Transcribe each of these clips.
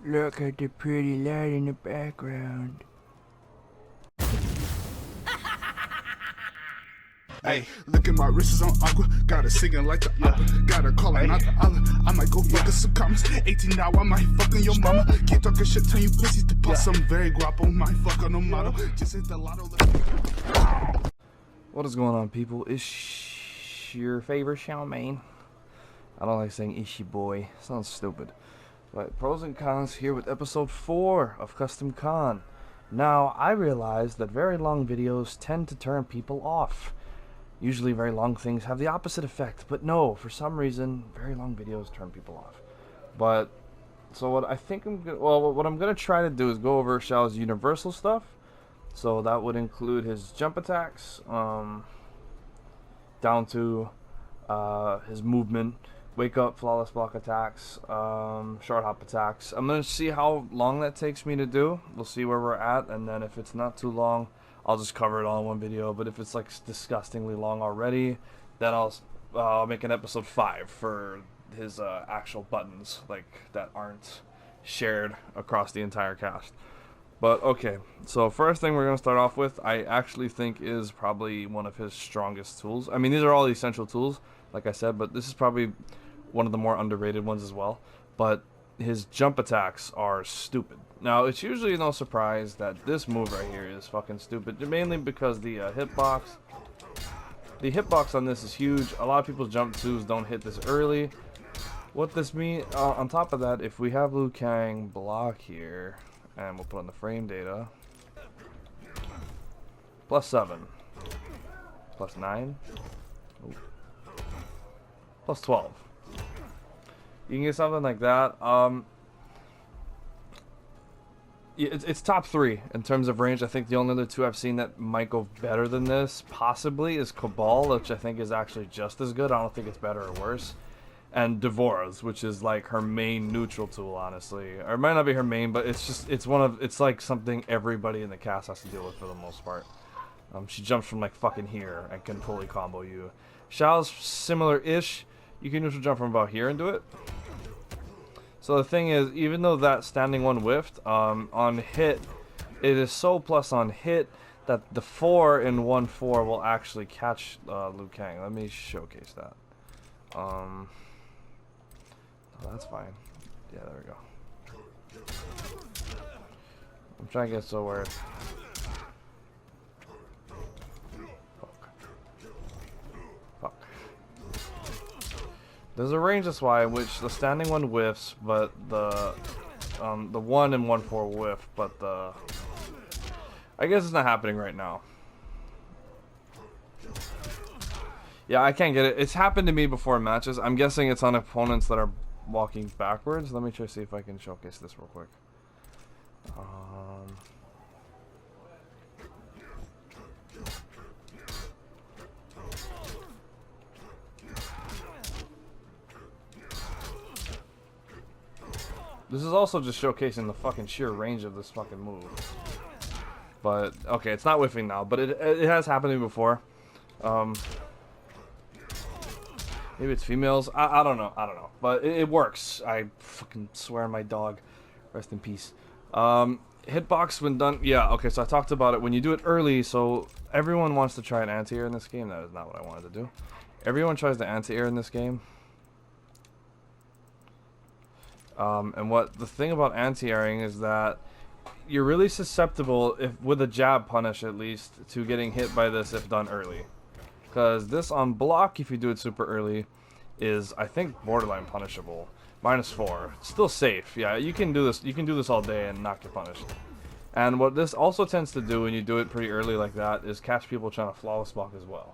Look at the pretty light in the background. Hey, look at my wrists on aqua. Got it singing like the opera. Got her calling out the Allah. I might go fuck some comments. 18 now, I might fucking your mama. Keep talking shit, tell you pussies to put some very guapo. Might fuck on no model. Just hit the lotto. What is going on, people? It's your favorite Xiaomain. I don't like saying Ishi boy. Sounds stupid. But pros and cons here with episode 4 of Kustom Kahn. Now, I realize that very long videos tend to turn people off. Usually very long things have the opposite effect, but no, for some reason, very long videos turn people off. But, so what I think what I'm gonna try to do is go over Xiao's universal stuff. So that would include his jump attacks, down to his movement, wake up, flawless block attacks, short hop attacks. I'm gonna see how long that takes me to do. We'll see where we're at, and then if it's not too long, I'll just cover it all in one video. But if it's like disgustingly long already, then I'll make an episode 5 for his actual buttons, like that aren't shared across the entire cast. But okay, so first thing we're going to start off with, I actually think is probably one of his strongest tools. I mean, these are all essential tools, like I said, but this is probably one of the more underrated ones as well. But his jump attacks are stupid. Now, it's usually no surprise that this move right here is fucking stupid, mainly because the hitbox on this is huge. A lot of people's jump 2s don't hit this early. What this means, on top of that, if we have Liu Kang block here, and we'll put on the frame data. +7. +9. Ooh. +12. You can get something like that. It's top 3 in terms of range. I think the only other 2 I've seen that might go better than this, possibly, is Cabal, which I think is actually just as good. I don't think it's better or worse. And Devora's, which is like her main neutral tool, honestly. Or it might not be her main, but it's like something everybody in the cast has to deal with for the most part. She jumps from like fucking here and can fully combo you. Xiao's similar-ish. You can neutral jump from about here and do it. So the thing is, even though that standing one whiffed, on hit, it is so plus on hit that the 4 in 1-4 will actually catch Liu Kang. Let me showcase that. Oh, that's fine. Yeah, there we go. I'm trying to get so weird. Fuck. There's a range that's why in which the standing one whiffs, but the 1 and 1-4 whiff, but I guess it's not happening right now. Yeah, I can't get it. It's happened to me before in matches. I'm guessing it's on opponents that are walking backwards. Let me try to see if I can showcase this real quick. This is also just showcasing the fucking sheer range of this fucking move. But, okay, it's not whiffing now, but it has happened to me before. Maybe it's females. I don't know. I don't know. But it works. I fucking swear on my dog. Rest in peace. Hitbox when done. Yeah, okay, so I talked about it. When you do it early, so everyone wants to try an anti-air in this game. That is not what I wanted to do. Everyone tries the anti-air in this game. And what the thing about anti-airing is that you're really susceptible, if with a jab punish at least, to getting hit by this if done early. Because this on block, if you do it super early, is, I think, borderline punishable. -4. It's still safe. Yeah, you can do this. You can do this all day and not get punished. And what this also tends to do when you do it pretty early like that is catch people trying to flawless block as well.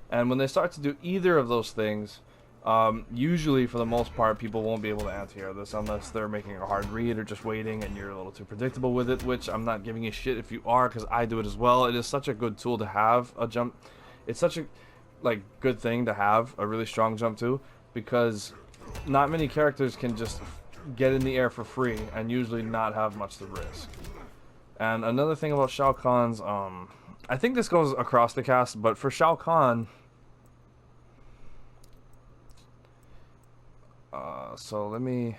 And when they start to do either of those things, usually for the most part, people won't be able to anti-air this unless they're making a hard read or just waiting and you're a little too predictable with it. Which I'm not giving a shit if you are, because I do it as well. It is such a good tool to have a jump. It's such a good thing to have a really strong jump too, because not many characters can just get in the air for free and usually not have much to risk. And another thing about Shao Kahn's, I think this goes across the cast, but for Shao Kahn, so let me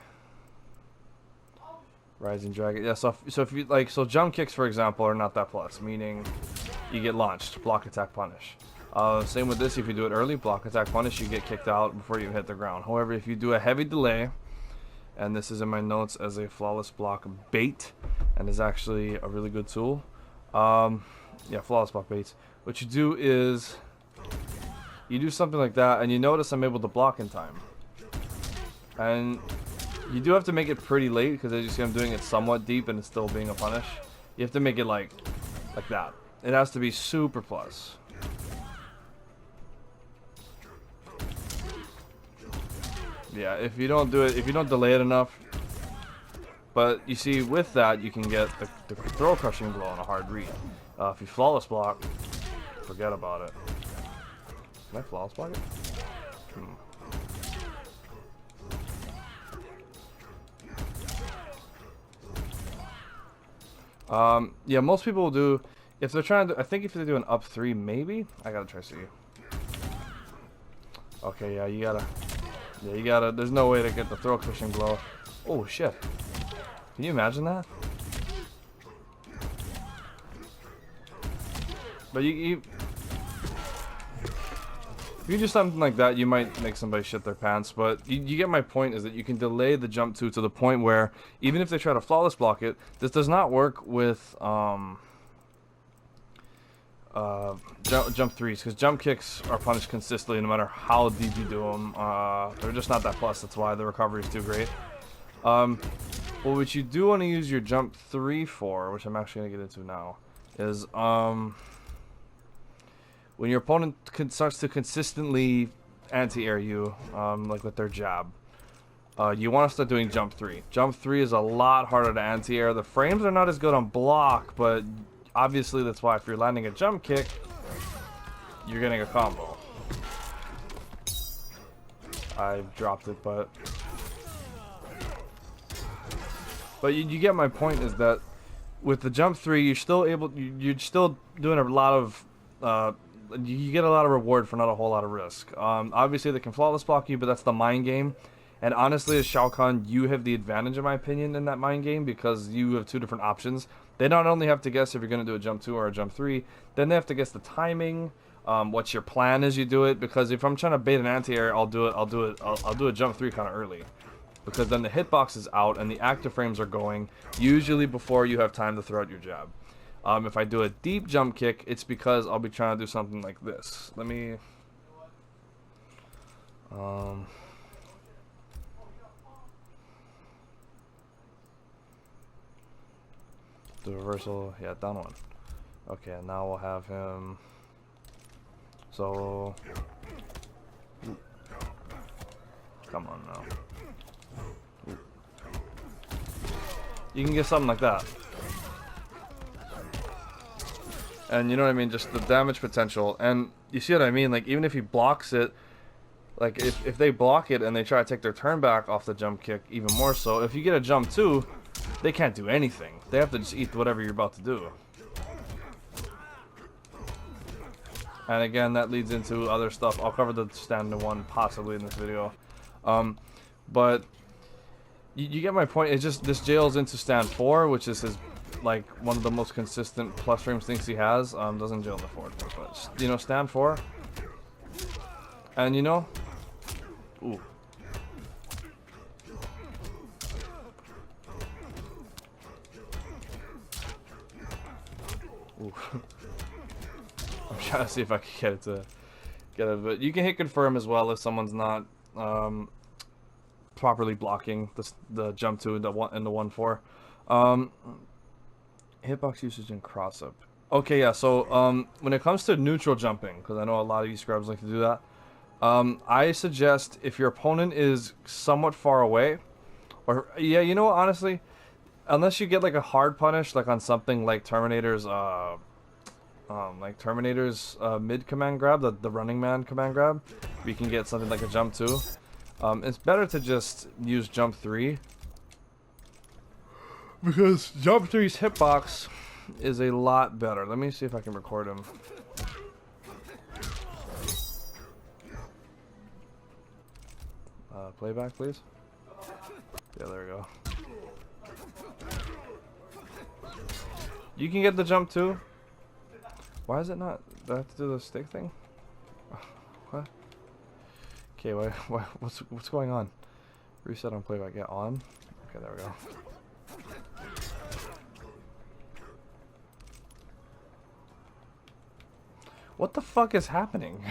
Rising Dragon. Yeah, so if you like, so jump kicks, for example, are not that plus, meaning you get launched, block, attack, punish. Same with this, if you do it early, block, attack, punish, you get kicked out before you hit the ground. However, if you do a heavy delay, and this is in my notes as a flawless block bait, and is actually a really good tool. Yeah, flawless block baits. What you do is, you do something like that, and you notice I'm able to block in time. And you do have to make it pretty late, because as you see I'm doing it somewhat deep and it's still being a punish. You have to make it like that. It has to be super plus. Yeah, if you don't do it, if you don't delay it enough. But you see, with that, you can get the throw crushing blow on a hard read. If you flawless block, forget about it. Can I flawless block it? Yeah, most people will do, if they're trying to, I think if they do an up 3, maybe? I gotta try to see. Okay, yeah, you gotta, there's no way to get the throw cushion blow. Oh, shit. Can you imagine that? But if you do something like that, you might make somebody shit their pants, but you get my point, is that you can delay the jump 2 to the point where, even if they try to flawless block it, this does not work with jump 3s, because jump kicks are punished consistently no matter how deep you do them. They're just not that plus, that's why the recovery is too great. Well, what you do want to use your jump 3 for, which I'm actually going to get into now, is when your opponent starts to consistently anti-air you, like with their jab, you want to start doing jump 3. Jump 3 is a lot harder to anti-air. The frames are not as good on block, but obviously that's why if you're landing a jump kick, you're getting a combo. I dropped it, but you get my point, is that with the jump 3, you're still able, you're still doing a lot of, you get a lot of reward for not a whole lot of risk. Obviously they can flawless block you, but that's the mind game. And honestly, as Shao Kahn, you have the advantage in my opinion in that mind game, because you have 2 different options. They not only have to guess if you're going to do a jump 2 or a jump 3, then they have to guess the timing, what your plan is you do it, because if I'm trying to bait an anti-air, I'll do a jump 3 kind of early. Because then the hitbox is out and the active frames are going, usually before you have time to throw out your jab. If I do a deep jump kick, it's because I'll be trying to do something like this. Let me... the reversal, yeah, down 1. Okay, now we'll have him... So... Ooh. Come on now. Ooh. You can get something like that. And you know what I mean, just the damage potential. And you see what I mean, like even if he blocks it, like if they block it and they try to take their turn back off the jump kick, even more so, if you get a jump 2, they can't do anything. They have to just eat whatever you're about to do. And again, that leads into other stuff. I'll cover the standard one possibly in this video. But you get my point. It's just this jails into stand 4, which is his, like, one of the most consistent plus frames things he has. Doesn't jail in the forward, but you know, stand 4. And you know, ooh. Ooh. I'm trying to see if I can get it to get it, but you can hit confirm as well if someone's not properly blocking the jump 2 and the 1-4. Hitbox usage and cross up. Okay, yeah. So when it comes to neutral jumping, because I know a lot of you scrubs like to do that, I suggest if your opponent is somewhat far away, or yeah, you know what, honestly, unless you get like a hard punish, like on something like Terminator's mid command grab, the running man command grab, you can get something like a jump 2. It's better to just use jump 3, because jump 3's hitbox is a lot better. Let me see if I can record him. Playback, please. Yeah, there we go. You can get the jump too. Why is it not? Do I have to do the stick thing? What? Okay, what's going on? Reset on playback. Get on. Okay, there we go. What the fuck is happening?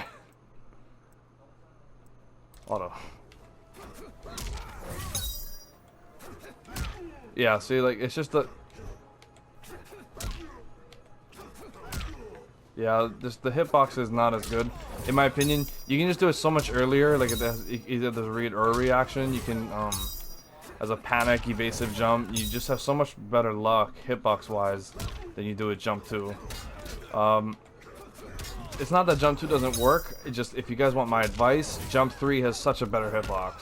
Auto. Yeah, see, like, it's just the... Yeah, just the hitbox is not as good. In my opinion, you can just do it so much earlier, like it has either the read or reaction. You can, as a panic, evasive jump, you just have so much better luck, hitbox-wise, than you do with jump 2. It's not that jump 2 doesn't work, it just, if you guys want my advice, jump 3 has such a better hitbox.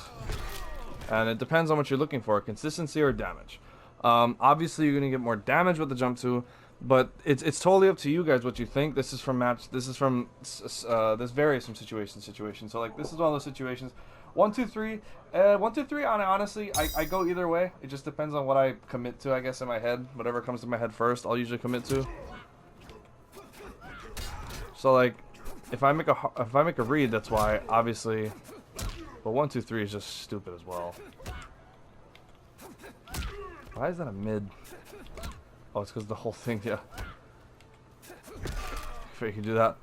And it depends on what you're looking for, consistency or damage. Obviously, you're gonna get more damage with the jump 2, but it's totally up to you guys what you think. This is from this varies from situation to situation. So like this is one of those situations. 1, 2, 3. 1, 2, 3. Honestly, I go either way. It just depends on what I commit to, I guess, in my head. Whatever comes to my head first, I'll usually commit to. So like, if I make a read, that's why obviously. But 1, 2, 3 is just stupid as well. Why is that a mid? Oh, it's because the whole thing, yeah. If you can do that.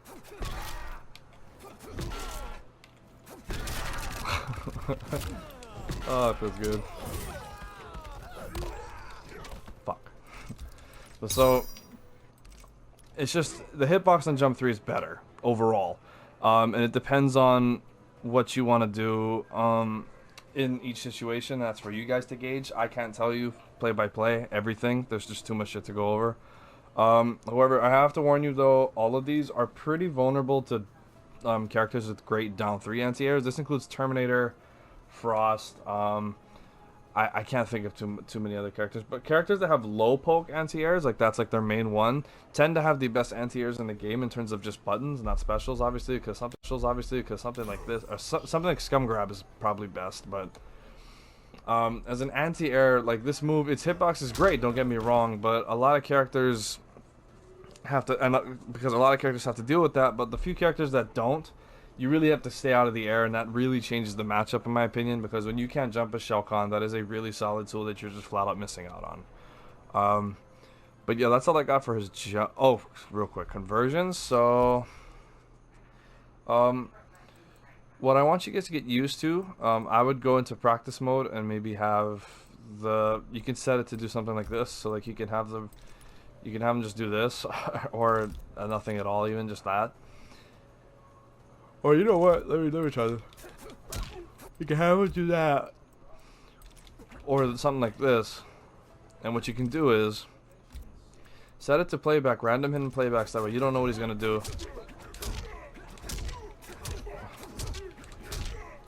Oh, it feels good. Fuck. So, it's just, the hitbox on jump 3 is better, overall. And it depends on what you want to do in each situation. That's for you guys to gauge. I can't tell you play by play everything. There's just too much shit to go over. However, I have to warn you though, all of these are pretty vulnerable to characters with great down 3 anti-airs. This includes Terminator, Frost. I can't think of too many other characters, but characters that have low poke anti-airs, like that's like their main one, tend to have the best anti-airs in the game in terms of just buttons, not specials, obviously, because something like this, or something like Scum Grab is probably best, but as an anti-air, like this move, its hitbox is great, don't get me wrong, but a lot of characters have to, because a lot of characters have to deal with that, but the few characters that don't, you really have to stay out of the air, and that really changes the matchup in my opinion, because when you can't jump a Shao Kahn, that is a really solid tool that you're just flat out missing out on. But yeah, that's all I got for his jump. Oh, real quick, conversions. So what I want you guys to get used to, I would go into practice mode and maybe have you can set it to do something like this, so like you can have them just do this or nothing at all, even just that. Or you know what? Let me try this. You can have it do that, or something like this. And what you can do is set it to playback, random hidden playbacks. That way you don't know what he's gonna do.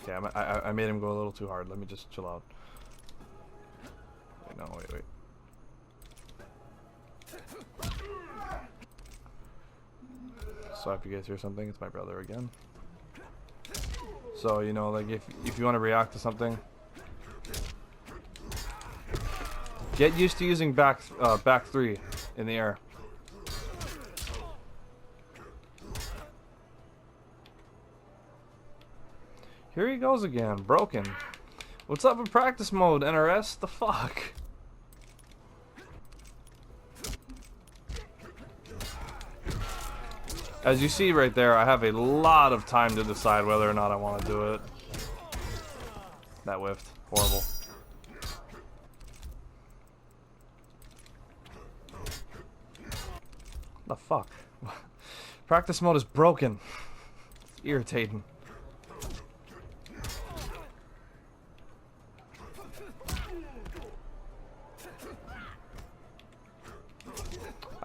Okay, I made him go a little too hard. Let me just chill out. Wait, no, wait. So if you guys hear something, it's my brother again. So, you know, like if you want to react to something, get used to using back 3 in the air. Here he goes again, broken. What's up in practice mode, NRS? The fuck? As you see right there, I have a lot of time to decide whether or not I want to do it. That whiffed. Horrible. The fuck? Practice mode is broken. It's irritating.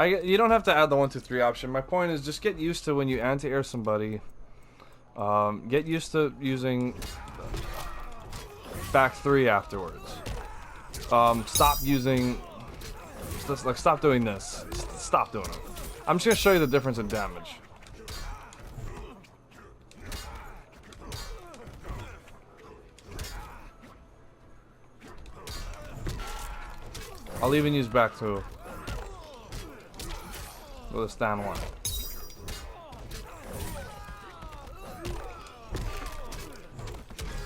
You don't have to add the 1, 2, 3 option. My point is just get used to when you anti-air somebody. Get used to using back 3 afterwards. Stop using. Just like stop doing this. Stop doing it. I'm just gonna show you the difference in damage. I'll even use back 2. with a stand 1.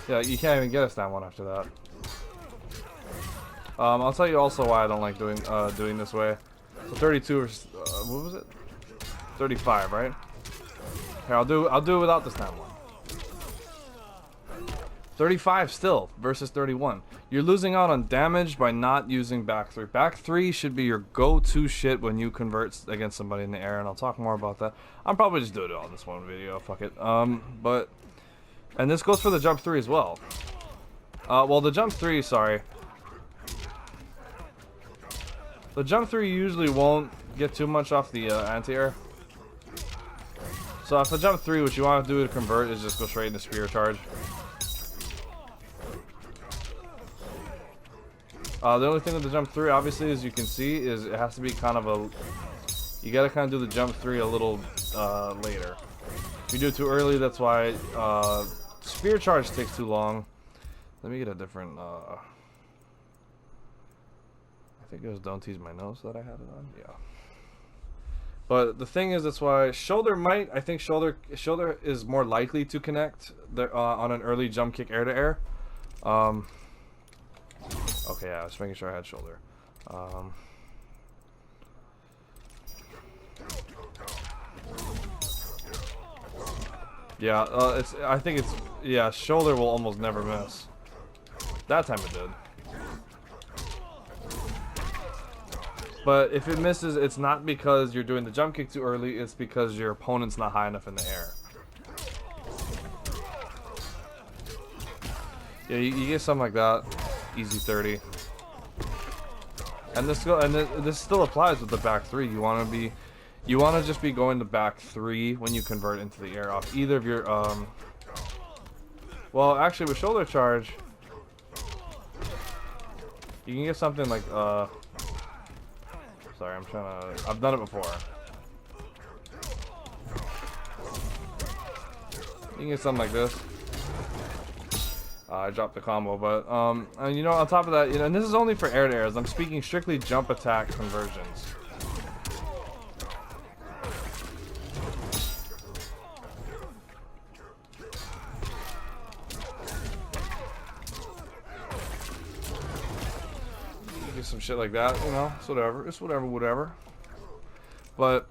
Yeah, you can't even get a stand 1 after that. I'll tell you also why I don't like doing this way. So 32 versus what was it? 35, right? Here, I'll do it without the stand 1. 35 still versus 31. You're losing out on damage by not using back 3. Back 3 should be your go-to shit when you convert against somebody in the air, and I'll talk more about that. I'm probably just doing it on this one video. Fuck it. But and this goes for the jump 3 as well. Well, the jump 3, sorry. The jump 3 usually won't get too much off the anti-air. So if a jump 3, what you want to do to convert is just go straight into spear charge. The only thing with the jump 3, obviously, as you can see, is it has to be kind of a... You gotta kind of do the jump 3 a little later. If you do it too early, that's why spear charge takes too long. Let me get a different... I think it was Don't Tease My Nose that I had it on. Yeah. But the thing is, that's why shoulder might... I think shoulder is more likely to connect on an early jump kick air to air. Okay, yeah, I was making sure I had shoulder. Yeah, I think it's... Yeah, shoulder will almost never miss. That time it did. But if it misses, it's not because you're doing the jump kick too early, it's because your opponent's not high enough in the air. Yeah, you get something like that. Easy 30. And this still applies with the back 3. You want to just be going to back 3 when you convert into the air off either of your well, actually with shoulder charge you can get something like sorry, I've done it before. You can get something like this. I dropped the combo, but and you know, on top of that, you know, and this is only for air to airs. I'm speaking strictly jump attack conversions. You get some shit like that, you know. It's whatever. It's whatever. But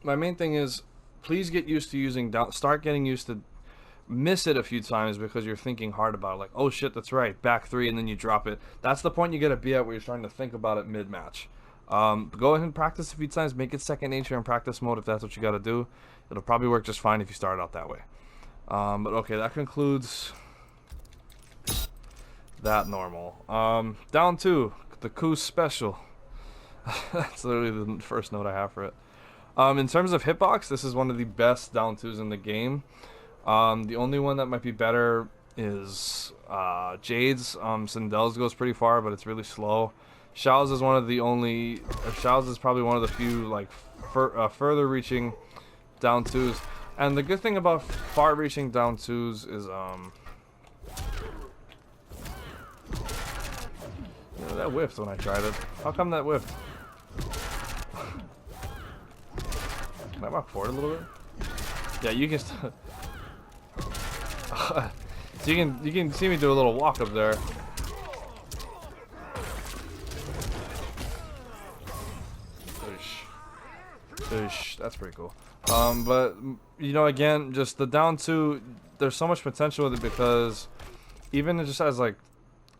my main thing is, please get used to using down. Start getting used to. Miss it a few times because you're thinking hard about it, like, oh shit, that's right, back 3, and then you drop it. That's the point you gotta be at where you're trying to think about it mid-match. Go ahead and practice a few times, make it second nature in practice mode if that's what you gotta do. It'll probably work just fine if you start out that way. But okay, that concludes that normal. Down 2, the Kustom special. That's literally the first note I have for it. In terms of hitbox, this is one of the best down 2s in the game. The only one that might be better is Jade's. Sindel's goes pretty far, but it's really slow. Xiao's is one of the only... Xiao's is probably one of the few like further reaching down 2s. And the good thing about far reaching down 2s is you know, that whiffed when I tried it. How come that whiffed? Can I walk forward a little bit? Yeah, you can. So you can see me do a little walk up there. That's pretty cool. But you know, again, just the down 2, there's so much potential with it because even it just as like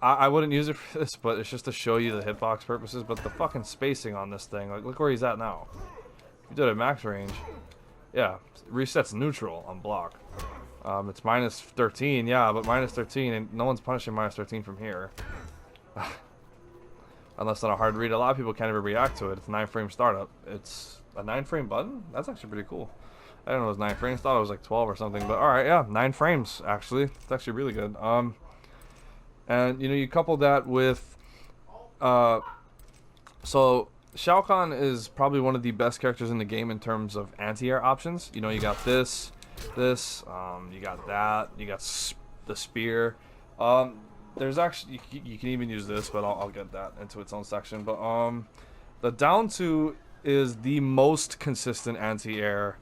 I wouldn't use it for this, but it's just to show you the hitbox purposes. But the fucking spacing on this thing, like look where he's at now. If you did it max range, yeah, resets neutral on block. It's -13, yeah, but -13, and no one's punishing -13 from here. Unless on a hard read. A lot of people can't even react to it. It's 9-frame startup. It's a 9-frame button? That's actually pretty cool. I didn't know it was 9 frames. Thought it was like 12 or something, but alright, yeah, 9 frames, actually. It's actually really good. And, you know, you couple that with... so, Kahn is probably one of the best characters in the game in terms of anti-air options. You know, you got this, you got that, you got the spear. There's actually you can even use this, but I'll get that into its own section. But the down 2 is the most consistent anti-air.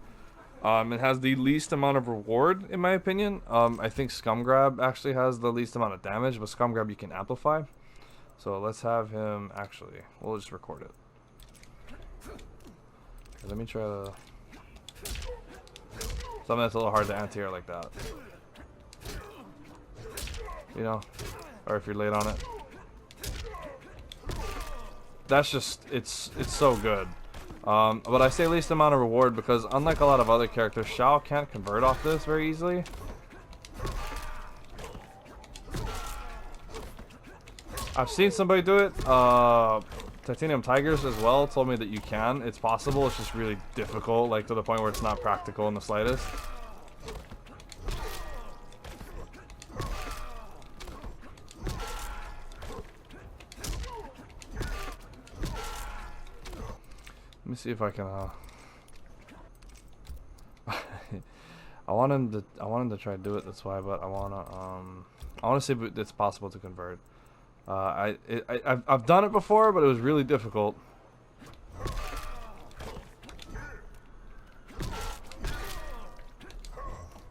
It has the least amount of reward, in my opinion. I think Scum Grab actually has the least amount of damage, but Scum Grab you can amplify. So let's have him actually. We'll just record it. Let me try to something that's a little hard to anti-air like that. You know, or if you're late on it. That's just it's so good. But I say least amount of reward because unlike a lot of other characters, Shao can't convert off this very easily. I've seen somebody do it. Titanium Tigers as well told me that you can. It's possible. It's just really difficult, like to the point where it's not practical in the slightest. Let me see if I can. I want him to try to do it. That's why, but I wanna see if it's possible to convert. I've done it before, but it was really difficult.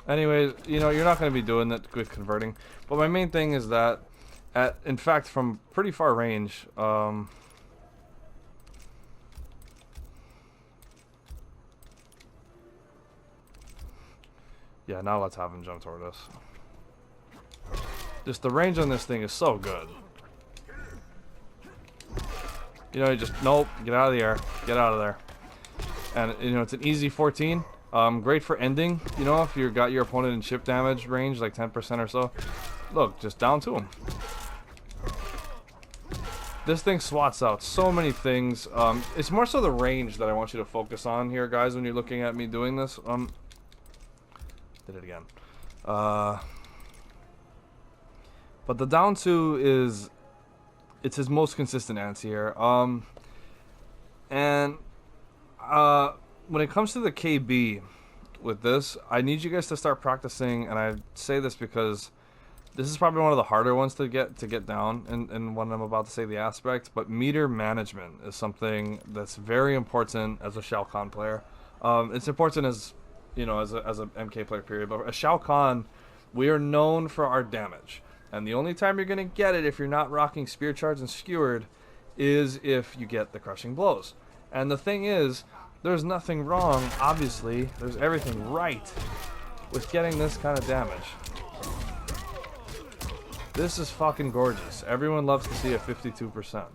Anyways, you know, you're not going to be doing that with converting. But my main thing is that, in fact, from pretty far range, yeah, now let's have him jump toward us. Just the range on this thing is so good. You know, you just, nope, get out of the air. Get out of there. And, you know, it's an easy 14. Great for ending, you know, if you got your opponent in chip damage range, like 10% or so. Look, just down to him. This thing swats out so many things. It's more so the range that I want you to focus on here, guys, when you're looking at me doing this. Did it again. But the down 2 is... it's his most consistent anti-air. When it comes to the KB with this, I need you guys to start practicing, and I say this because this is probably one of the harder ones to get down in what I'm about to say, the aspect, but meter management is something that's very important as a Shao Kahn player. It's important as, you know, as a MK player, period, but as Shao Kahn, we are known for our damage. And the only time you're going to get it if you're not rocking Spear Charge and Skewered is if you get the Crushing Blows. And the thing is, there's nothing wrong, obviously, there's everything right with getting this kind of damage. This is fucking gorgeous. Everyone loves to see a 52%.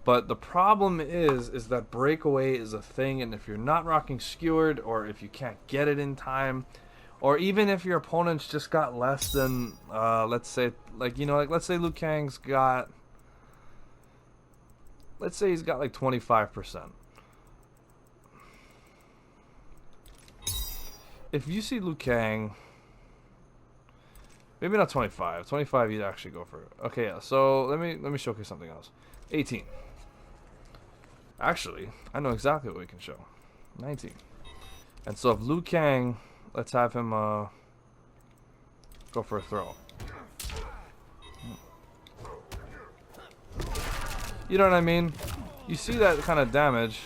But the problem is that breakaway is a thing, and if you're not rocking Skewered, or if you can't get it in time, or even if your opponent's just got less than, let's say, like, you know, like, let's say Liu Kang's got, let's say he's got like 25%. If you see Liu Kang, maybe not 25. 25, you'd actually go for it. Okay, yeah. So let me showcase something else. 18. Actually, I know exactly what we can show. 19. And so if Liu Kang, let's have him go for a throw. You know what I mean? You see that kind of damage.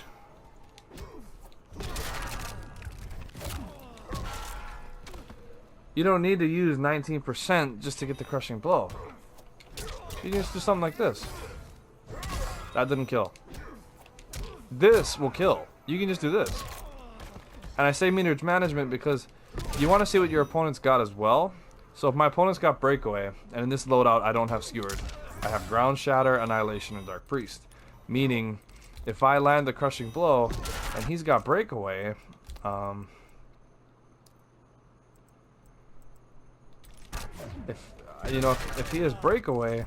You don't need to use 19% just to get the Crushing Blow. You can just do something like this. That didn't kill. This will kill. You can just do this. And I say meterage management because you want to see what your opponent's got as well. So if my opponent's got Breakaway, and in this loadout I don't have Skewered, I have Ground Shatter, Annihilation, and Dark Priest. Meaning, if I land the Crushing Blow, and he's got Breakaway, if you know, if he has Breakaway,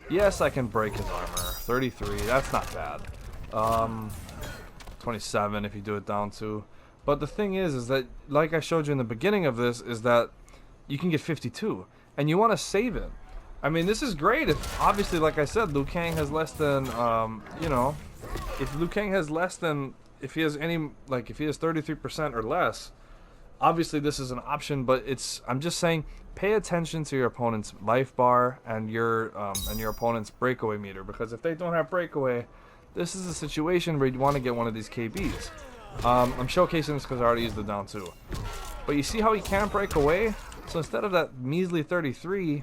yes, I can break his armor. 33, that's not bad. 27 if you do it down to. But the thing is that, like I showed you in the beginning of this, is that you can get 52, and you want to save it. I mean, this is great if, obviously, like I said, Liu Kang has less than, you know, if Liu Kang has less than, if he has any, like, if he has 33% or less, obviously this is an option, but it's, I'm just saying, pay attention to your opponent's life bar and your opponent's breakaway meter, because if they don't have breakaway, this is a situation where you want to get one of these KBs. I'm showcasing this because I already used the down 2. But you see how he can't break away? So instead of that measly 33,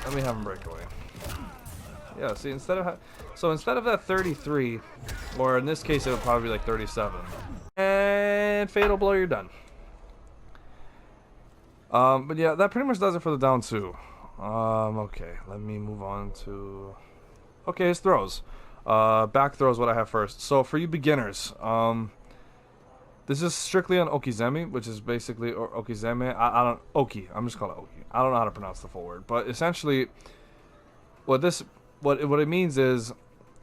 let me have him break away. Yeah, see, instead of that 33, or in this case it would probably be like 37, and fatal blow, you're done. But yeah, that pretty much does it for the down 2. Okay, let me move on to, okay, his throws. Back throws, what I have first. So for you beginners, this is strictly on Okizeme, which is basically, or Okizeme, Oki, I'm just calling it Oki. I don't know how to pronounce the full word, but essentially, what it means is,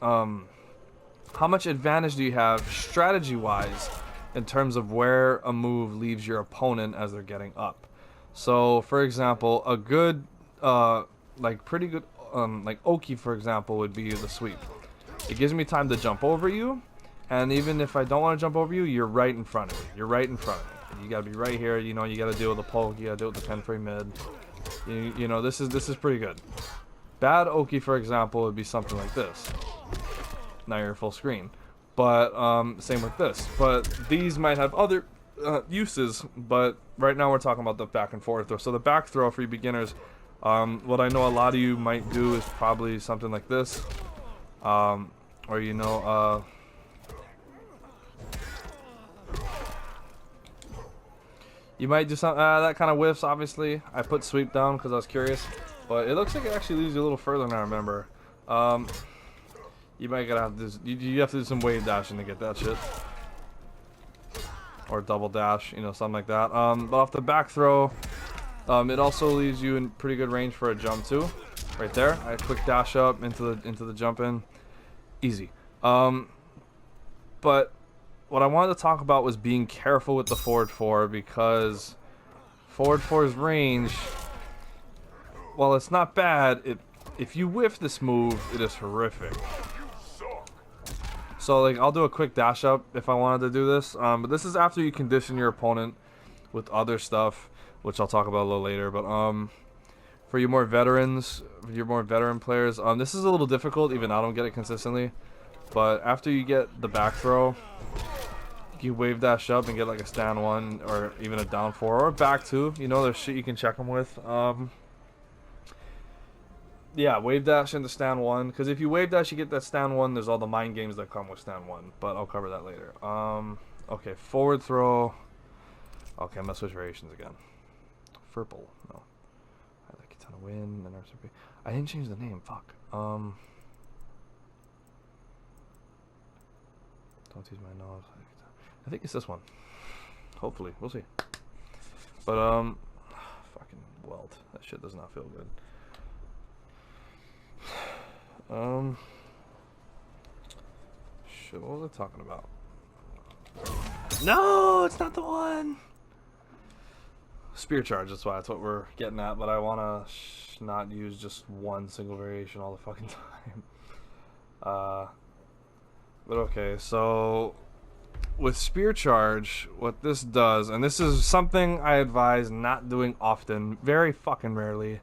how much advantage do you have strategy-wise in terms of where a move leaves your opponent as they're getting up. So, for example, a good, pretty good, like Oki, for example, would be the sweep. It gives me time to jump over you, and even if I don't want to jump over you, you're right in front of me. You're right in front of me. You gotta be right here. You know, you gotta deal with the poke. You gotta deal with the 10 frame mid. You know, this is pretty good. Bad Oki, for example, would be something like this. Now you're full screen. But same with this. But these might have other uses. But right now we're talking about the back and forth throw. So the back throw for you beginners, what I know a lot of you might do is probably something like this. Or you know, you might do something that kind of whiffs. Obviously, I put sweep down because I was curious, but it looks like it actually leaves you a little further than I remember. You might gotta have to do, you have to do some wave dashing to get that shit, or double dash, you know, something like that. But off the back throw, it also leaves you in pretty good range for a jump too. Right there, I quick dash up into the jump in, easy. But what I wanted to talk about was being careful with the forward 4, because forward 4's range, while it's not bad, if you whiff this move, it is horrific. So like, I'll do a quick dash up if I wanted to do this, but this is after you condition your opponent with other stuff, which I'll talk about a little later. But for you more veterans, your more veteran players, this is a little difficult. Even I don't get it consistently. But after you get the back throw, you wave dash up and get like a stand 1 or even a down 4 or a back 2. You know, there's shit you can check them with. Yeah, wave dash into stand 1, because if you wave dash, you get that stand 1. There's all the mind games that come with stand 1, but I'll cover that later. Okay, forward throw. Okay, I'm gonna switch variations again. Furple, no. I like a ton of wind and RCP. I didn't change the name. Fuck. Don't use my nose. I think it's this one. Hopefully, we'll see. But fucking weld. That shit does not feel good. Shit, what was I talking about? No, it's not the one. Spear charge, that's why. That's what we're getting at. But I want to not use just one single variation all the fucking time. But okay, so with spear charge, what this does, and this is something I advise not doing often, very fucking rarely,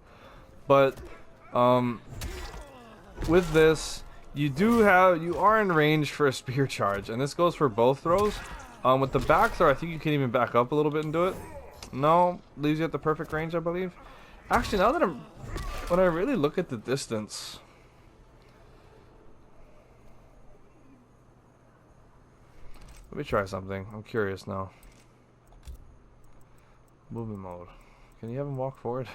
but with this, you are in range for a spear charge, and this goes for both throws. With the back throw, I think you can even back up a little bit and do it. No, leaves you at the perfect range, I believe. Actually, now that when I really look at the distance, let me try something. I'm curious now. Movement mode. Can you have him walk forward?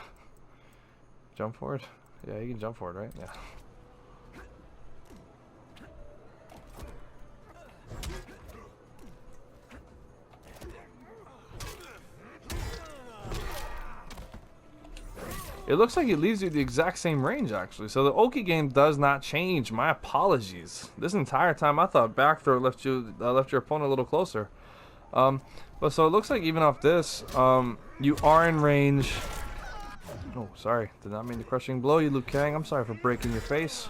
Jump forward? Yeah, you can jump forward, right? Yeah. It looks like it leaves you the exact same range, actually. So the Oki game does not change. My apologies. This entire time I thought back throw left your opponent a little closer. But so it looks like even off this, you are in range. Oh, sorry. Did not mean to crushing blow you, Liu Kang. I'm sorry for breaking your face.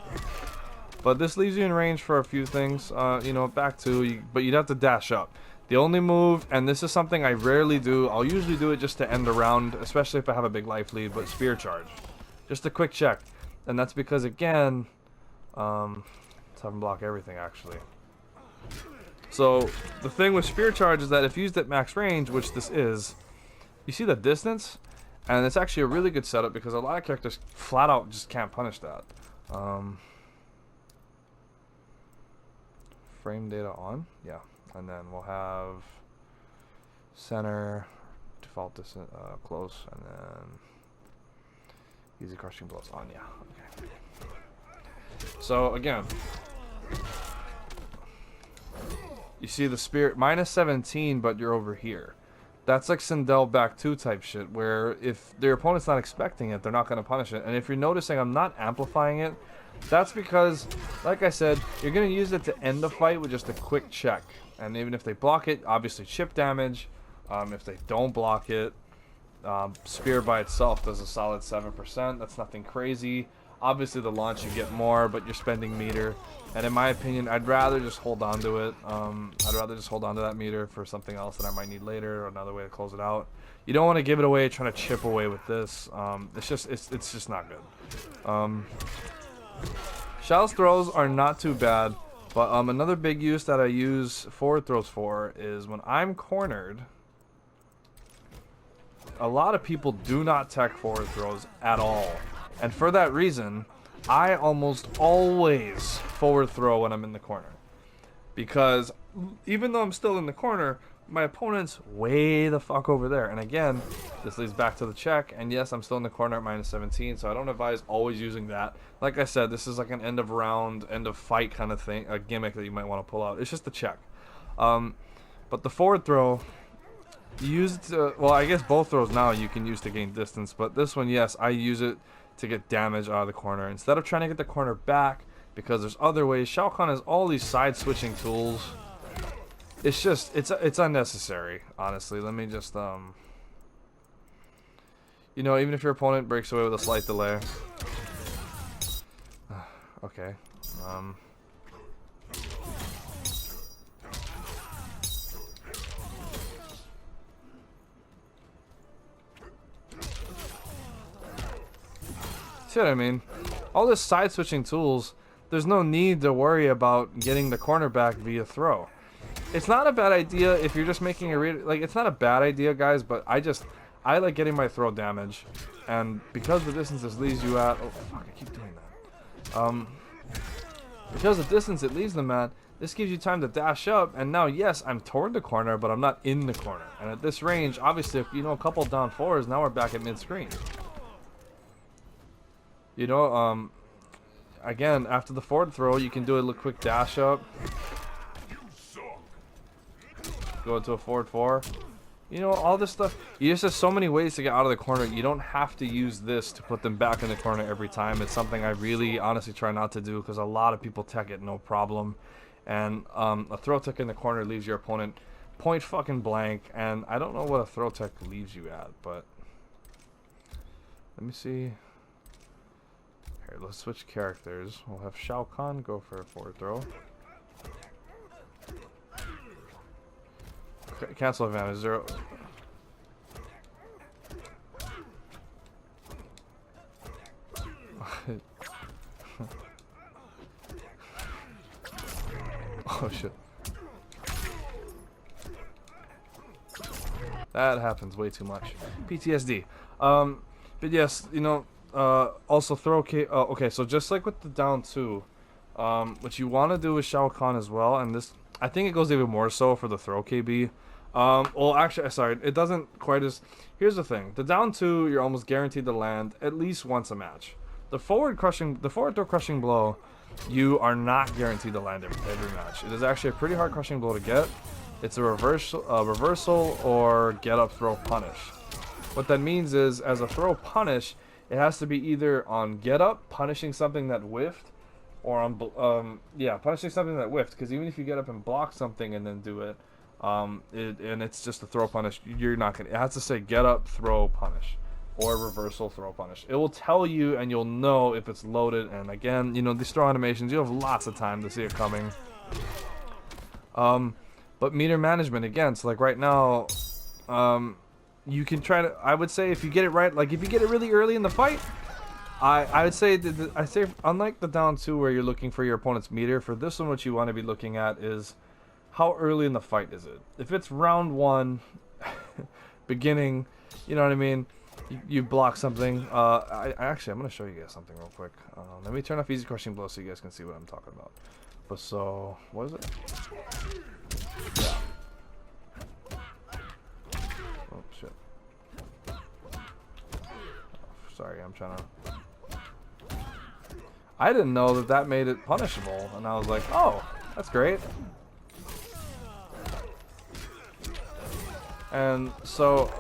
But this leaves you in range for a few things. You know, back to you, but you'd have to dash up. The only move, and this is something I rarely do, I'll usually do it just to end the round, especially if I have a big life lead, but spear charge. Just a quick check. And that's because, again, let's have him block everything, actually. So, the thing with spear charge is that if used at max range, which this is, you see the distance? And it's actually a really good setup because a lot of characters flat out just can't punish that. Frame data on? Yeah. And then we'll have center, default distance, close, and then easy crushing blows on. Yeah. Okay. So again, you see the spirit minus 17, but you're over here. That's like Sindel back 2 type shit, where if their opponent's not expecting it, they're not going to punish it. And if you're noticing I'm not amplifying it, that's because, like I said, you're going to use it to end the fight with just a quick check. And even if they block it, obviously chip damage. If they don't block it, spear by itself does a solid 7%. That's nothing crazy. Obviously the launch you get more, but you're spending meter. And in my opinion, I'd rather just hold on to it. I'd rather just hold on to that meter for something else that I might need later, or another way to close it out. You don't want to give it away trying to chip away with this. It's just not good. Shell's throws are not too bad, but another big use that I use forward throws for is when I'm cornered. A lot of people do not tech forward throws at all. And for that reason, I almost always forward throw when I'm in the corner. Because even though I'm still in the corner, my opponent's way the fuck over there. And again, this leads back to the check. And yes, I'm still in the corner at minus 17, so I don't advise always using that. Like I said, this is like an end of round, end of fight kind of thing, a gimmick that you might want to pull out. It's just a check. But the forward throw, you use it to, well, I guess both throws now you can use to gain distance. But this one, yes, I use it to get damage out of the corner instead of trying to get the corner back, because there's other ways. Shao Kahn has all these side switching tools. It's just it's unnecessary, honestly. Let me just you know, even if your opponent breaks away with a slight delay. Okay. See what I mean? All this side switching tools, there's no need to worry about getting the corner back via throw. It's not a bad idea if you're just making a like, it's not a bad idea, guys, but I like getting my throw damage, and because the distance this leaves you at, oh fuck, I keep doing that. Because the distance it leaves them at, this gives you time to dash up, and now yes, I'm toward the corner, but I'm not in the corner. And at this range, obviously, if you know a couple down fours, now we're back at mid-screen. You know, again, after the forward throw, you can do a little quick dash up. Go into a forward 4. You know, all this stuff. You just have so many ways to get out of the corner. You don't have to use this to put them back in the corner every time. It's something I really, honestly try not to do, because a lot of people tech it no problem. And a throw tech in the corner leaves your opponent point fucking blank. And I don't know what a throw tech leaves you at, but let me see. Here, let's switch characters. We'll have Shao Kahn go for a forward throw. Cancel advantage 0. Oh shit. That happens way too much. PTSD. But yes, you know, also throw K. Okay, so just like with the down 2, what you want to do with Shao Kahn as well, and this, I think it goes even more so for the throw KB. Well, actually, sorry, it doesn't quite as. Here's the thing: the down 2, you're almost guaranteed to land at least once a match. The forward throw crushing blow, you are not guaranteed to land every match. It is actually a pretty hard crushing blow to get. It's a reversal or get up throw punish. What that means is, as a throw punish, it has to be either on get up, punishing something that whiffed, or on punishing something that whiffed. Because even if you get up and block something and then do it, and it's just a throw punish, you're not gonna. It has to say get up, throw, punish, or reversal, throw, punish. It will tell you, and you'll know if it's loaded. And again, you know, these throw animations, you have lots of time to see it coming. But meter management again. So like right now, you can try to. I would say if you get it right, like if you get it really early in the fight, I would say unlike the down two where you're looking for your opponent's meter, for this one what you want to be looking at is how early in the fight is it. If it's round one, beginning, you know what I mean. You block something. Actually I'm gonna show you guys something real quick. Let me turn off easy crushing blow so you guys can see what I'm talking about. But so what is it? Yeah. Oh shit. Sorry, I'm trying to. I didn't know that that made it punishable, and I was like, oh, that's great. And so,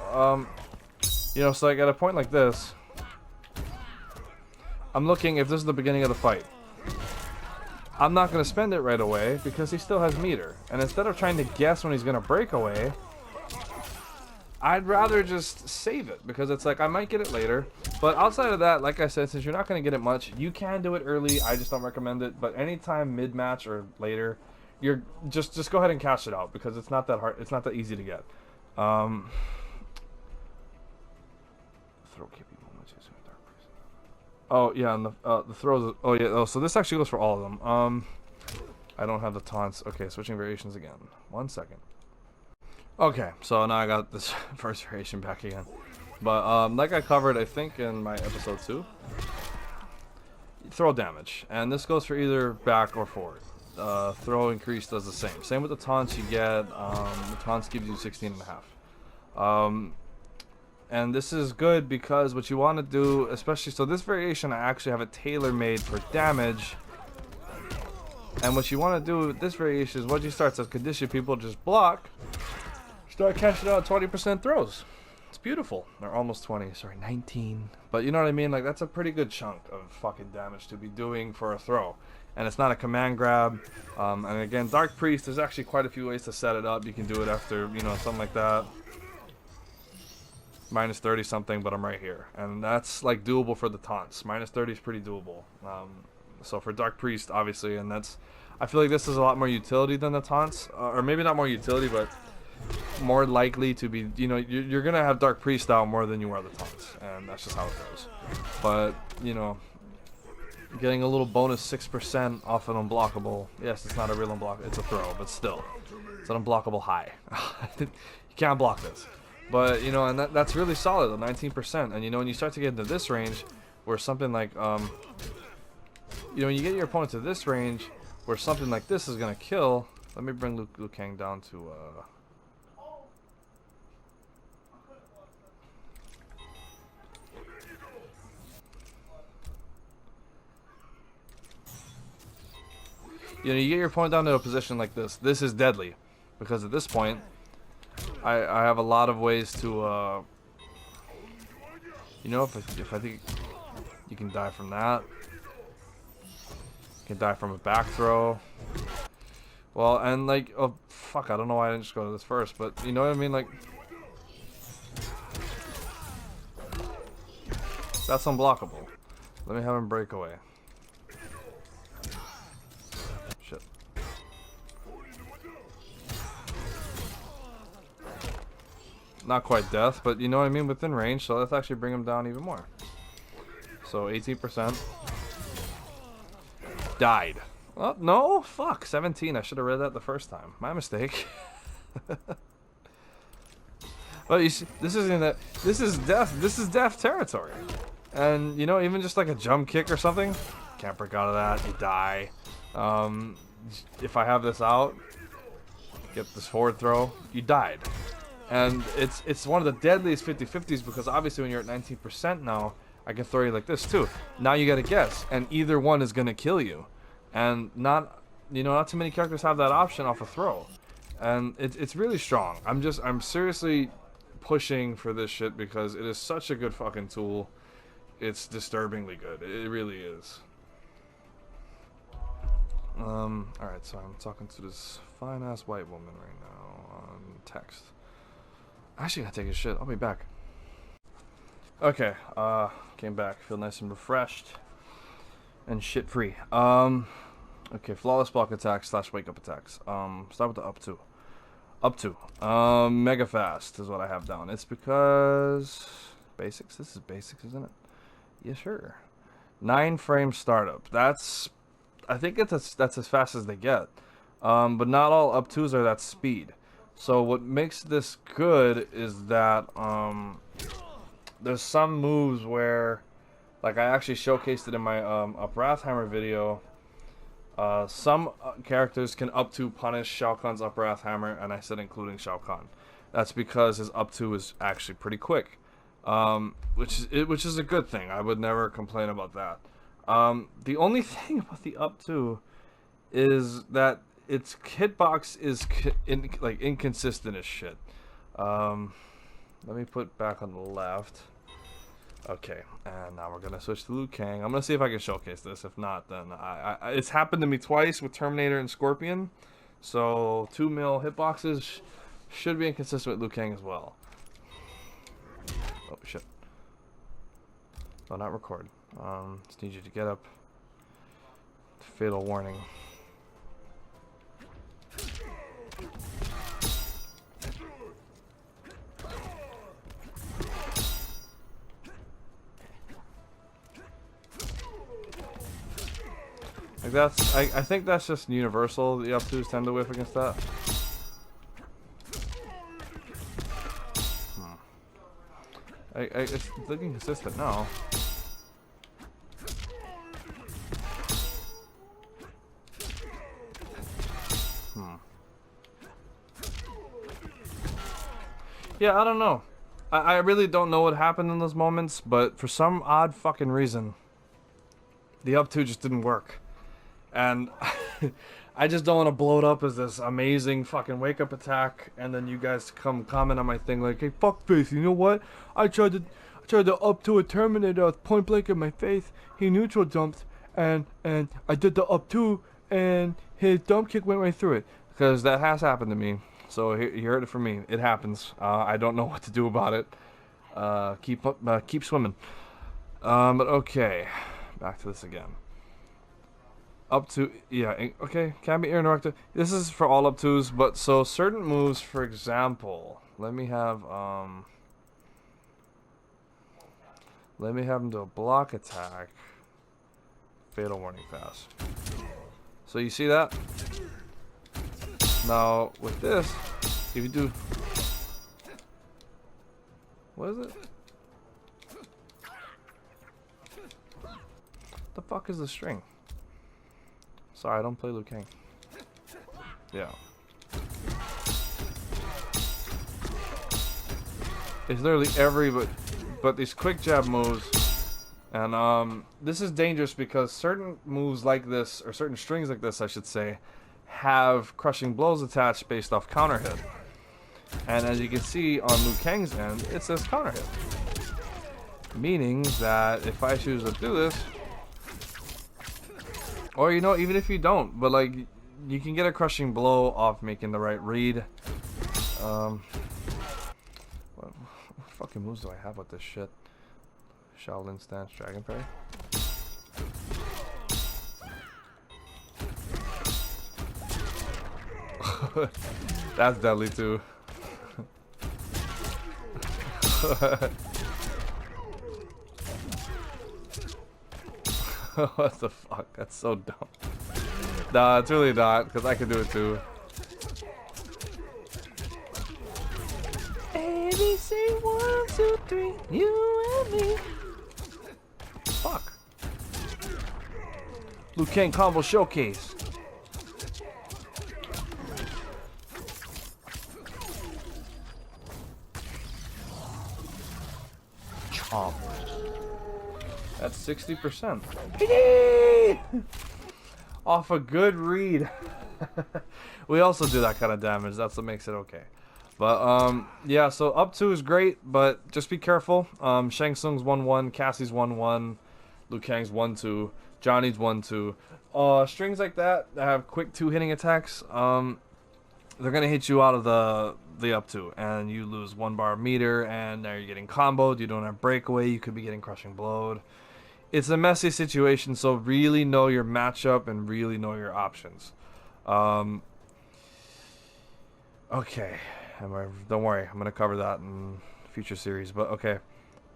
you know, so like at a point like this, I'm looking if this is the beginning of the fight. I'm not going to spend it right away because he still has meter. And instead of trying to guess when he's going to break away, I'd rather just save it because it's like I might get it later. But outside of that, like I said, since you're not going to get it much, you can do it early. I just don't recommend it. But anytime mid-match or later, you're just go ahead and cash it out because it's not that hard. It's not that easy to get. Throw KP moments using Dark Priest. Oh yeah, and the throws. Oh yeah. Oh, so this actually goes for all of them. I don't have the taunts. Okay, switching variations again. 1 second. Okay, so now I got this first variation back again. But like I covered, I think in my episode 2, throw damage, and this goes for either back or forward. Throw increase does the same. Same with the taunts you get. The taunts gives you 16.5. And this is good because what you want to do, especially, so this variation I actually have it tailor-made for damage. And what you want to do with this variation is once you start to condition people just block, start cashing out 20% throws. It's beautiful. Or almost 20, sorry, 19. But you know what I mean? Like that's a pretty good chunk of fucking damage to be doing for a throw. And it's not a command grab. And again, Dark Priest, there's actually quite a few ways to set it up. You can do it after, you know, something like that. Minus 30 something, but I'm right here. And that's like doable for the taunts. Minus 30 is pretty doable. So for Dark Priest, obviously, and that's, I feel like this is a lot more utility than the taunts. Or maybe not more utility, but more likely to be, you know, you're going to have Dark Priest out more than you are the taunts. And that's just how it goes. But, you know, getting a little bonus 6% off an unblockable. Yes, it's not a real unblock. It's a throw, but still. It's an unblockable high. You can't block this. But, you know, and that's really solid, the 19%. And, you know, when you start to get into this range, where something like, you know, when you get your opponent to this range, where something like this is going to kill. Let me bring Liu Kang down to, you know, you get your opponent down to a position like this. This is deadly. Because at this point, I have a lot of ways to, you know, if I think you can die from that. You can die from a back throw. Well, and like, oh, fuck, I don't know why I didn't just go to this first, but you know what I mean? Like, that's unblockable. Let me have him break away. Shit. Not quite death, but you know what I mean? Within range, so let's actually bring him down even more. So 18%. Died. Oh, no? Fuck. 17. I should have read that the first time. My mistake. Well, you see, this isn't that. This is death. This is death territory. And, you know, even just like a jump kick or something, can't break out of that. You die. If I have this out, get this forward throw, you died. And it's one of the deadliest 50-50s because obviously when you're at 19% now, I can throw you like this too. Now you gotta guess, and either one is gonna kill you. And not, you know, not too many characters have that option off a throw. And it's really strong. I'm seriously pushing for this shit because it is such a good fucking tool. It's disturbingly good. It really is. Alright, so I'm talking to this fine ass white woman right now on text. I actually gotta take a shit. I'll be back. Okay, came back. Feel nice and refreshed. And shit free. Okay, flawless block attacks / wake up attacks. Start with the up 2. Up to. Mega fast is what I have down. It's because basics. This is basics, isn't it? Yeah, sure. 9-frame startup. That's, I think that's as fast as they get. But not all up twos are that speed. So what makes this good is that there's some moves where, like I actually showcased it in my up Wrathhammer video. Some characters can up to punish Shao Kahn's up Wrathhammer, and I said including Shao Kahn. That's because his up to is actually pretty quick, which is a good thing. I would never complain about that. The only thing about the up to is that its hitbox is inconsistent as shit. Let me put back on the left. Okay, and now we're gonna switch to Liu Kang. I'm gonna see if I can showcase this. If not, then it's happened to me twice with Terminator and Scorpion. So 2 mil hitboxes should be inconsistent with Liu Kang as well. Oh shit! Oh, not record. Just need you to get up. Fatal warning. Like that's, I think that's just universal. The up twos tend to whiff against that. It's looking consistent now. Yeah, I don't know. I really don't know what happened in those moments, but for some odd fucking reason, the up two just didn't work. And I just don't want to blow it up as this amazing fucking wake up attack, and then you guys come comment on my thing like, hey, fuckface, you know what? I tried to up to a Terminator point blank in my face. He neutral jumped, and I did the up two, and his dump kick went right through it. Because that has happened to me. So you heard it from me. It happens. I don't know what to do about it. Keep swimming. But okay, back to this again. Up to, yeah, okay, can be interrupted. This is for all up twos, but so certain moves, for example, let me have him do a block attack. Fatal warning fast. So you see that? Now with this, if you do, what is it? The fuck is the string? Sorry, I don't play Liu Kang. Yeah. It's literally every but these quick jab moves, and this is dangerous because certain moves like this, or certain strings like this I should say, have crushing blows attached based off counter hit. And as you can see on Liu Kang's end, it says counter hit. Meaning that if I choose to do this, or you know, even if you don't, but like you can get a crushing blow off making the right read. What fucking moves do I have with this shit? Shaolin stance, dragon parry. That's deadly too. What the fuck? That's so dumb. Nah, it's really not, because I can do it too. ABC 1, 2, 3, you and me. Fuck. Liu Kang combo showcase. Chomp. That's 60%. Off a good read. We also do that kind of damage. That's what makes it okay. But yeah, so up 2 is great, but just be careful. Shang Tsung's 1-1, Cassie's 1-1, Liu Kang's 1-2, Johnny's 1-2. Strings like that have quick 2 hitting attacks, they're gonna hit you out of the up 2, and you lose 1 bar of meter, and now you're getting comboed. You don't have breakaway. You could be getting crushing blowed. It's a messy situation, so really know your matchup and really know your options. Okay, don't worry, I'm gonna cover that in future series. But okay,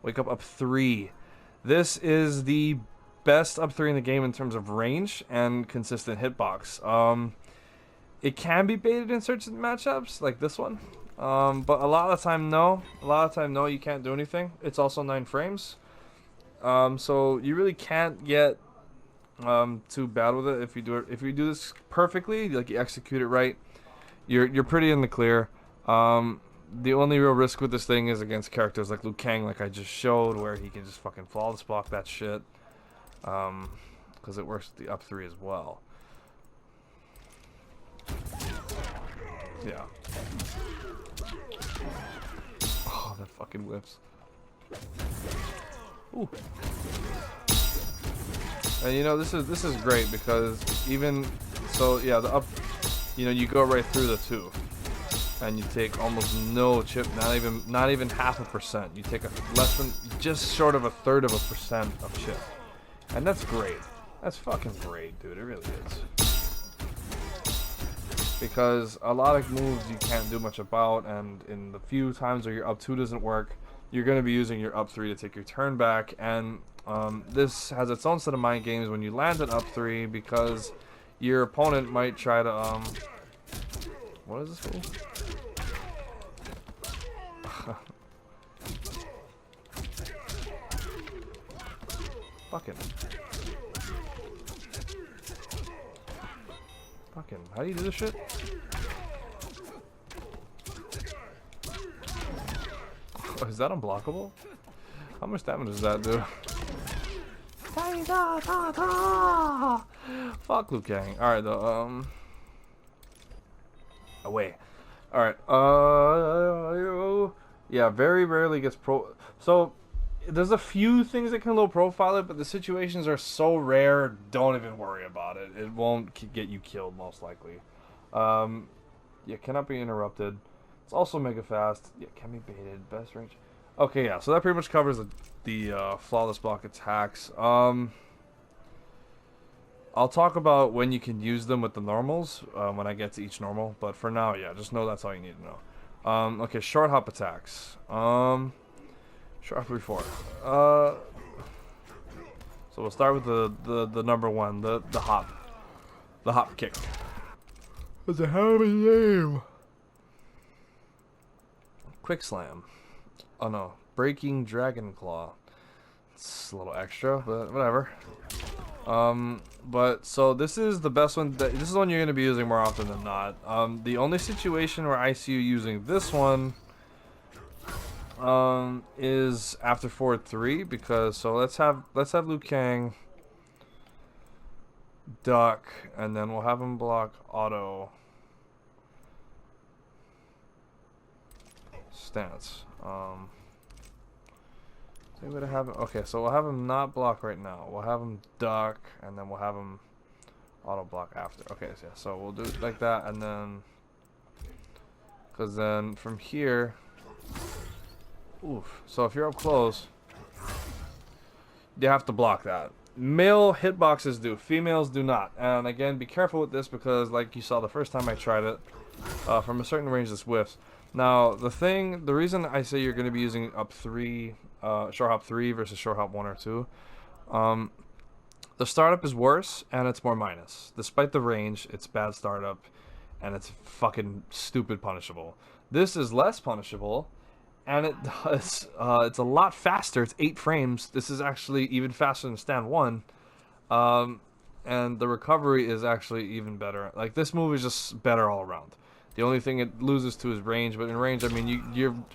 wake up 3. This is the best up 3 in the game in terms of range and consistent hitbox. It can be baited in certain matchups like this one, but a lot of the time no. A lot of the time no, you can't do anything. It's also 9 frames, so you really can't get too bad with it if you do it. If you do this perfectly, like you execute it right, you're pretty in the clear. The only real risk with this thing is against characters like Liu Kang, like I just showed, where he can just fucking flawless block that shit. Because it works with the up 3 as well. Yeah. Oh, that fucking whips. Ooh. And you know, this is great because even so, yeah, the up, you know, you go right through the 2, and you take almost no chip, not even 0.5%. You take less than, just short of 1/3% of chip, and that's great. That's fucking great, dude. It really is. Because a lot of moves you can't do much about, and in the few times where your up 2 doesn't work, you're going to be using your up 3 to take your turn back, and this has its own set of mind games when you land an up 3, because your opponent might try to, what is this move? Fucking, how do you do this shit? Oh, is that unblockable? How much damage does that do? Fuck Liu Kang. Alright though, away. Alright, yeah, very rarely gets so there's a few things that can low profile it, but the situations are so rare, don't even worry about it. It won't get you killed, most likely. Yeah, cannot be interrupted. It's also mega fast. Yeah, can be baited. Best range. Okay, yeah, so that pretty much covers the flawless block attacks. I'll talk about when you can use them with the normals when I get to each normal, but for now, yeah, just know that's all you need to know. Okay, short hop attacks. Short hop before. So we'll start with the number 1, the hop. The hop kick. What's a hell of a name? Quick slam. Oh no, breaking dragon claw. It's a little extra, but whatever. But so this is the best one. This is the one you're gonna be using more often than not. The only situation where I see you using this one, is after forward 3, because so let's have Liu Kang duck, and then we'll have him block auto stance. Okay, so we'll have him not block right now. We'll have him duck, and then we'll have him auto block after. Okay, so we'll do it like that, and then, because then from here, oof. So if you're up close, you have to block that. Male hitboxes do, females do not. And again, be careful with this because, like you saw the first time I tried it, from a certain range this whiffs. Now, the reason I say you're going to be using up 3, short hop 3 versus short hop 1 or 2, the startup is worse and it's more minus. Despite the range, it's bad startup and it's fucking stupid punishable. This is less punishable, and it does, it's a lot faster. It's 8 frames. This is actually even faster than stand 1. And the recovery is actually even better. Like, this move is just better all around. The only thing it loses to is range, but in range, I mean,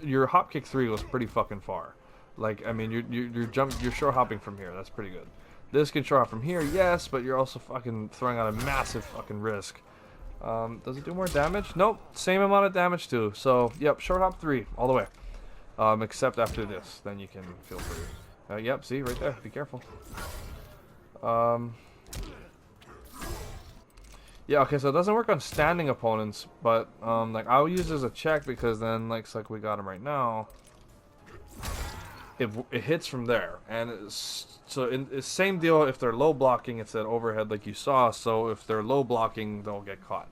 your hop kick 3 goes pretty fucking far. Like, I mean, you're short hopping from here. That's pretty good. This can short hop from here, yes, but you're also fucking throwing out a massive fucking risk. Does it do more damage? Nope, same amount of damage too. So, yep, short hop 3 all the way. Except after this, then you can feel free. Yep, see right there. Be careful. Yeah, okay, so it doesn't work on standing opponents, but like I'll use it as a check because then like we got him right now. It hits from there, and it's same deal if they're low blocking. It's an overhead like you saw. So if they're low blocking, they'll get caught.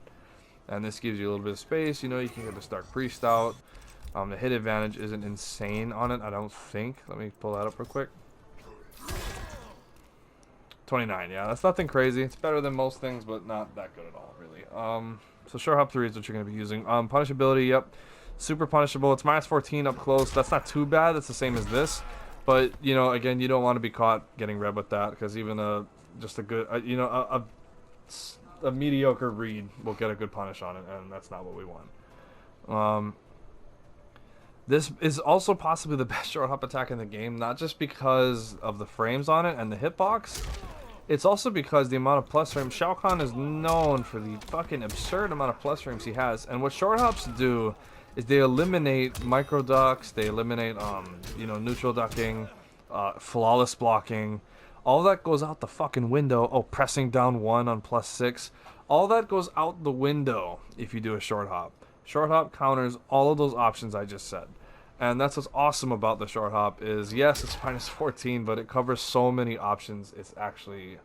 and this gives you a little bit of space. You know, you can get the Stark Priest out. The hit advantage isn't insane on it, I don't think. Let me pull that up real quick. 29, yeah, that's nothing crazy. It's better than most things, but not that good at all, really. So Short Hop 3 is what you're going to be using. Punishability, yep. Super punishable. It's minus 14 up close. That's not too bad. That's the same as this. But, you know, again, you don't want to be caught getting red with that, because even just a good, you know, a mediocre read will get a good punish on it, and that's not what we want. This is also possibly the best short hop attack in the game, not just because of the frames on it and the hitbox. It's also because the amount of plus frames. Shao Kahn is known for the fucking absurd amount of plus frames he has, and what short hops do is they eliminate micro ducks, they eliminate you know, neutral ducking, flawless blocking. All that goes out the fucking window. Oh, pressing down 1 on +6. All that goes out the window if you do a short hop. Short hop counters all of those options I just said. And that's what's awesome about the short hop is, yes, it's minus 14, but it covers so many options. It's actually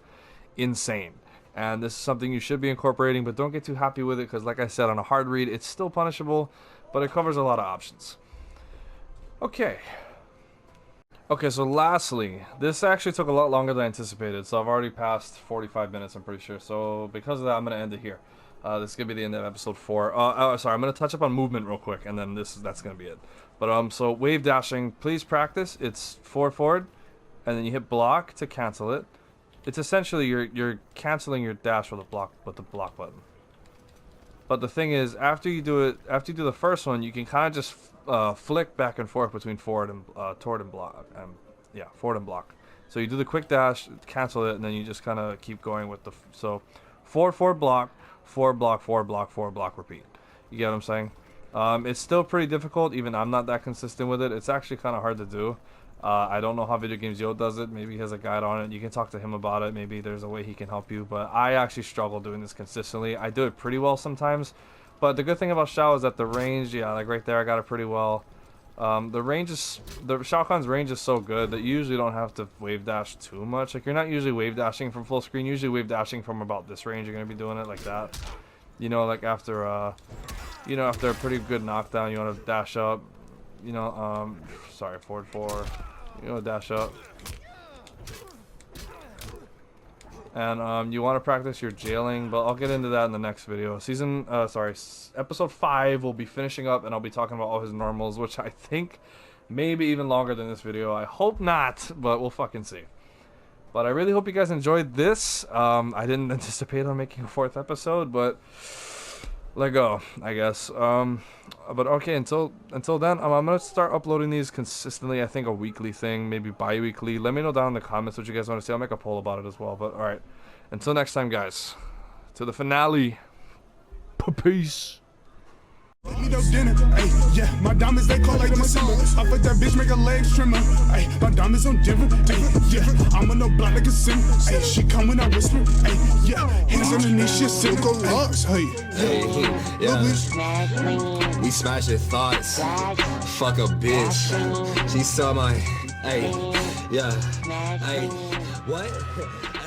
insane. And this is something you should be incorporating, but don't get too happy with it because, like I said, on a hard read, it's still punishable, but it covers a lot of options. Okay. Okay, so lastly, this actually took a lot longer than I anticipated, so I've already passed 45 minutes, I'm pretty sure. So because of that, I'm going to end it here. This is going to be the end of episode 4. Sorry, I'm going to touch up on movement real quick, and then that's going to be it. But so wave dashing, please practice. It's forward, and then you hit block to cancel it. It's essentially you're canceling your dash with the block button. But the thing is, after you do the first one, you can kind of just flick back and forth between forward and block. Forward and block. So you do the quick dash, cancel it, and then you just kind of keep going with the forward block, forward block, repeat. You get what I'm saying? It's still pretty difficult. Even I'm not that consistent with it. It's actually kind of hard to do. I don't know how Video Games Yo does it. Maybe he has a guide on it. You can talk to him about it. Maybe there's a way he can help you. But I actually struggle doing this consistently. I do it pretty well sometimes. But the good thing about Shao is that the range, yeah, like right there, I got it pretty well. The Shao Kahn's range is so good that you usually don't have to wave dash too much. Like, you're not usually wave dashing from full screen. Usually wave dashing from about this range, you're going to be doing it like that. You know, like after a pretty good knockdown, you want to dash up. You know, sorry, forward 4. You want to dash up. And you want to practice your jailing, but I'll get into that in the next video. Episode 5 will be finishing up, and I'll be talking about all his normals, which I think may be even longer than this video. I hope not, but we'll fucking see. But I really hope you guys enjoyed this. I didn't anticipate on making a 4th episode, but let go, I guess. But okay, until then, I'm gonna start uploading these consistently. I think a weekly thing, maybe bi-weekly. Let me know down in the comments what you guys want to see. I'll make a poll about it as well. But all right, until next time, guys, to the finale. Peace. Eat up dinner, ayy, yeah, my diamonds they call like my summer. I fuck that bitch, make her legs trimmer, ayy, my diamonds on different, ayy, yeah, I'm on the block like a sim, ayy, she come when I whisper, ayy, yeah, hands underneath, she sit go locks, hey, yeah, we smash your thoughts, fuck a bitch, she saw my, ayy, yeah, ayy, what?